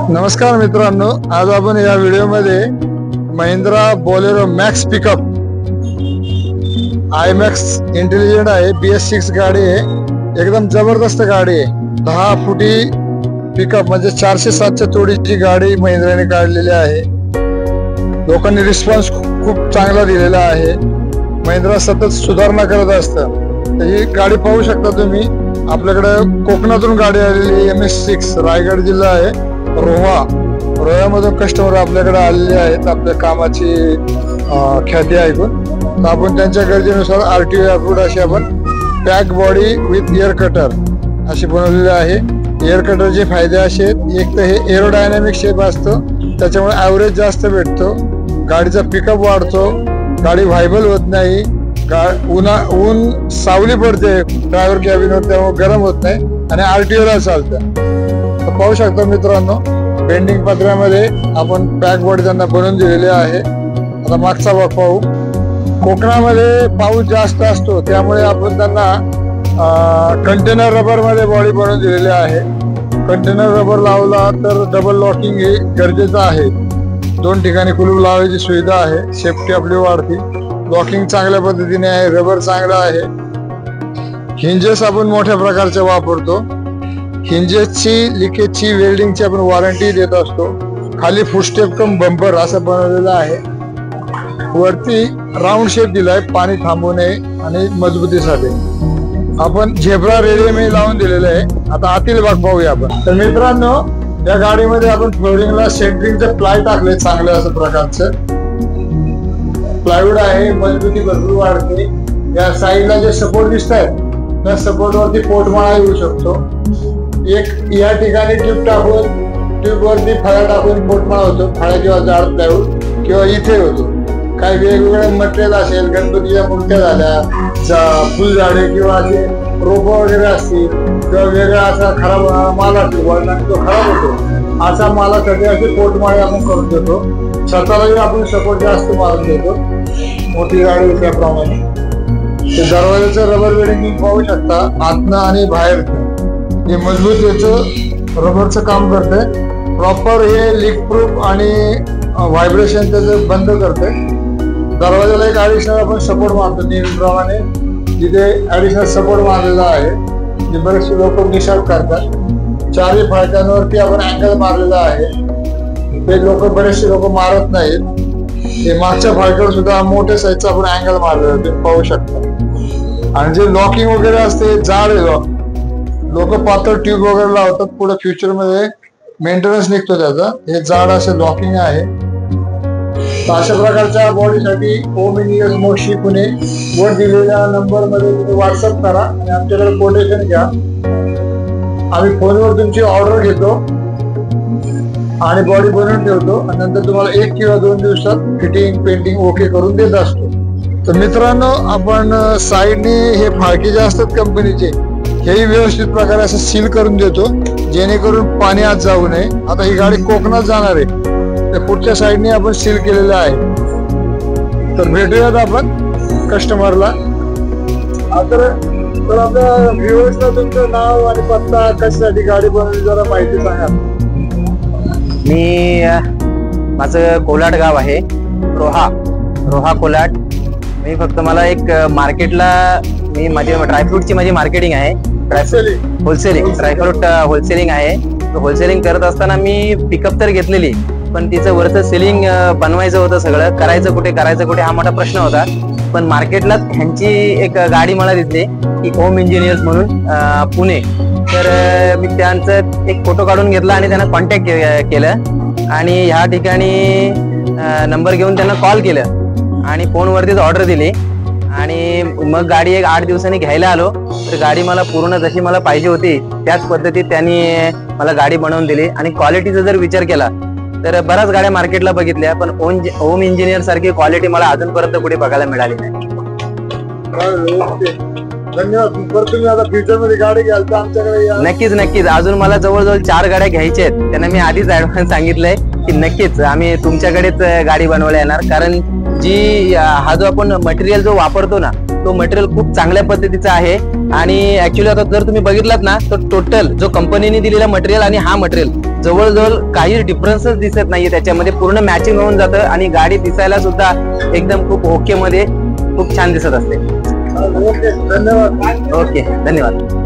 नमस्कार मित्रांनो, आज आपण या व्हिडिओमध्ये Mahindra Bolero max pickup I max intelligent आहे, BS6 गाडी आहे, एकदम जबरदस्त गाडी आहे। 10 फुटी पिकअप म्हणजे 407च्या तोडीची गाडी महिंद्राने काढलेली आहे। लोकांनी रिस्पॉन्स खूप चांगला दिलेला आहे। महिंद्रा सतत सुधारणा करत असतं। तर ही गाडी पाहू शकता तुम्ही। आपल्याकडे कोकणातून गाडी आलेली MS6 रायगड जिल्हा आहे, रोहामधून कस्टमर आपल्याकडे आलेले आहेत आपल्या कामाची ख्याती ऐकून। तर आपण त्यांच्या गरजेनुसार RTO अप्रूव्ड अशी आपण pack body with air cutter अशी बनवलेली आहे। एअर कटरचे फायदे असे आहेत, एक तर हे एरोडायनामिक शेप असतो, त्याच्यामुळे ॲव्हरेज जास्त भेटतो, गाडीचा पिकअप वाढतो, गाडी व्हायबल होत नाही, ऊन सावली पडते ड्रायव्हर कॅबिनवर त्यामुळे गरम होत नाही आणि RTOला चालतं। पाहू शकता मित्रांनो, बेंडिंग पत्र्यामध्ये आपण पॅक बॉडी त्यांना बनवून दिलेली आहे। आता मागचा भाग पाहू। कोकणामध्ये पाऊस जास्त असतो त्यामुळे आपण त्यांना कंटेनर रबर मध्ये बॉडी बनवून दिलेली आहे। कंटेनर रबर लावला तर डबल लॉकिंग हे गरजेचं आहे। 2 ठिकाणी कुलूप लावायची सुविधा आहे, सेफ्टी आपली वाढते। लॉकिंग चांगल्या पद्धतीने आहे, रबर चांगला आहे। हिंजेस आपण मोठ्या प्रकारचे वापरतो। हिंजेसची लिकेजची वेल्डिंगची आपण वॉरंटी देत असतो। खाली फुटस्टेप कम बंपर असं बनवलेलं आहे। वरती राऊंड शेप दिलाय पाणी थांबू नये आणि मजबूतीसाठी। आपण झेब्रा रेडियम लावून दिलेलं आहे। आता आतील भाग पाहूया आपण। तर मित्रांनो, या गाडीमध्ये आपण फ्लोरिंगला सेंटरिंगचं प्लाय टाकले, चांगलं असं प्रकारचं प्लायवूड आहे, मजबूती भरपूर वाढते। या साईडला जे सपोर्ट दिसत आहेत त्या सपोर्ट वरती पोटमाळा येऊ शकतो। एक या ठिकाणी ट्यूब टाकून ट्यूब वरती फळा टाकून पोटमाळा होतो, फळा किंवा जाड प्लायवूड किंवा इथे होतो। काही वेगवेगळे मटेरियल असेल, गणपतीच्या मूर्त्या झाल्या, फुलझाडे किंवा असे रोप वगैरे असतील किंवा वेगळा असा खराब माल असेल वळणाने तो खराब होतो, असा मालासाठी असे पोटमाळे आपण करून देतो। छतालाही आपण सपोर्ट जास्त मारून देतो, मोठी गाडी त्याप्रमाणे। दरवाजाचं रबर वेल्डिंग पाहू शकता, आतनं आणि बाहेरचं हे मजबूत याचं रबरचं काम करते। प्रॉपर हे लीक प्रूफ आणि व्हायब्रेशन त्याचं बंद करते। दरवाजाला एक ॲडिशनल आपण सपोर्ट मारतो नेहमीप्रमाणे, जिथे ॲडिशनल सपोर्ट मारलेला आहे, जे बरेचसे लोक निषेध करतात। 4 फाळक्यांवरती आपण अँगल मारलेला आहे, ते बरेचसे लोक मारत नाहीत। हे मागच्या फाळक्यावर सुद्धा मोठ्या साईजचा आपण अँगल मारलेला आहे, ते पाहू शकता। आणि जे लॉकिंग वगैरे असते जाड आहे, लोक पातळ ट्यूब वगैरे लावतात, पुढे फ्युचर मध्ये मेंटेनन्स निघतो त्याचा। हे जाड असे लॉकिंग आहे। अशा प्रकारच्या बॉडीसाठी ओम इंजिनियर्स मोशी पुणे वर दिलेल्या नंबर मध्ये तुम्ही व्हॉट्सअप करा आणि आमच्याकडे कोटेशन घ्या। आम्ही फोनवर तुमची ऑर्डर घेतो आणि बॉडी बनवून ठेवतो आणि नंतर तुम्हाला 1 किंवा 2 दिवसात फिटिंग पेंटिंग ओके करून देत असतो। तर मित्रांनो, आपण साईडने हे फाळके जे असतात कंपनीचे, हेही व्यवस्थित प्रकारे असं सील करून देतो, जेणेकरून पाणी आत जाऊ नये। आता ही गाडी कोकणात जाणार आहे, तर पुढच्या साईडने आपण सील केलेलं आहे। तर भेटूयात आपण कस्टमरला। तर आपल्या व्ह्युअर्सला तुमचं नाव आणि पत्ता, कशासाठी गाडी बनवली जरा माहिती सांगा। माझं कोलाड गाव आहे, रोहा कोलाड। मी फक्त मला एक मार्केटला माझी ड्रायफ्रूटची माझी मार्केटिंग आहे, होलसेलिंग ड्रायफ्रूट होलसेलिंग आहे। होलसेलिंग करत असताना मी पिकअप तर घेतलेली, पण तिचं वरचं सेलिंग बनवायचं होतं, सगळं करायचं कुठे हा मोठा प्रश्न होता। पण मार्केटला ह्यांची एक गाडी मला दिसली की ओम इंजिनियर्स म्हणून पुणे। तर मी त्यांचं एक फोटो काढून घेतला आणि त्यांना कॉन्टॅक्ट केलं आणि ह्या ठिकाणी नंबर घेऊन त्यांना कॉल केलं आणि फोनवरतीच ऑर्डर दिली आणि मग गाडी एक 8 दिवसांनी घ्यायला आलो। तर गाडी मला पूर्ण जशी मला पाहिजे होती त्याच पद्धतीत त्यांनी मला गाडी बनवून दिली। आणि क्वालिटीचा जर विचार केला तर बऱ्याच गाड्या मार्केटला बघितल्या, पण ओम इंजिनियर सारखी क्वालिटी मला अजूनपर्यंत कुठे बघायला मिळाली नाही। धन्यवाद। तुम्ही आता फ्युचर मध्ये गाडी घ्याल तर आमच्याकडे नक्कीच। अजून मला जवळजवळ 4 गाड्या घ्यायच्या आहेत, त्यांना मी आधीच ऍडव्हान्स सांगितलंय की नक्कीच आम्ही तुमच्याकडेच गाडी बनवायला येणार। कारण हा जो आपण मटेरियल जो वापरतो ना, तो मटेरियल खूप चांगल्या पद्धतीचा आहे आणि ऍक्च्युअली आता जर तुम्ही बघितलात ना तर टोटल जो कंपनीने दिलेला मटेरियल आणि हा मटेरियल जवळजवळ काही डिफरन्सच दिसत नाहीये त्याच्यामध्ये, पूर्ण मॅचिंग होऊन जातं आणि गाडी दिसायला सुद्धा एकदम खूप ओके मध्ये खूप छान दिसत असते. ओके, धन्यवाद. ओके, धन्यवाद.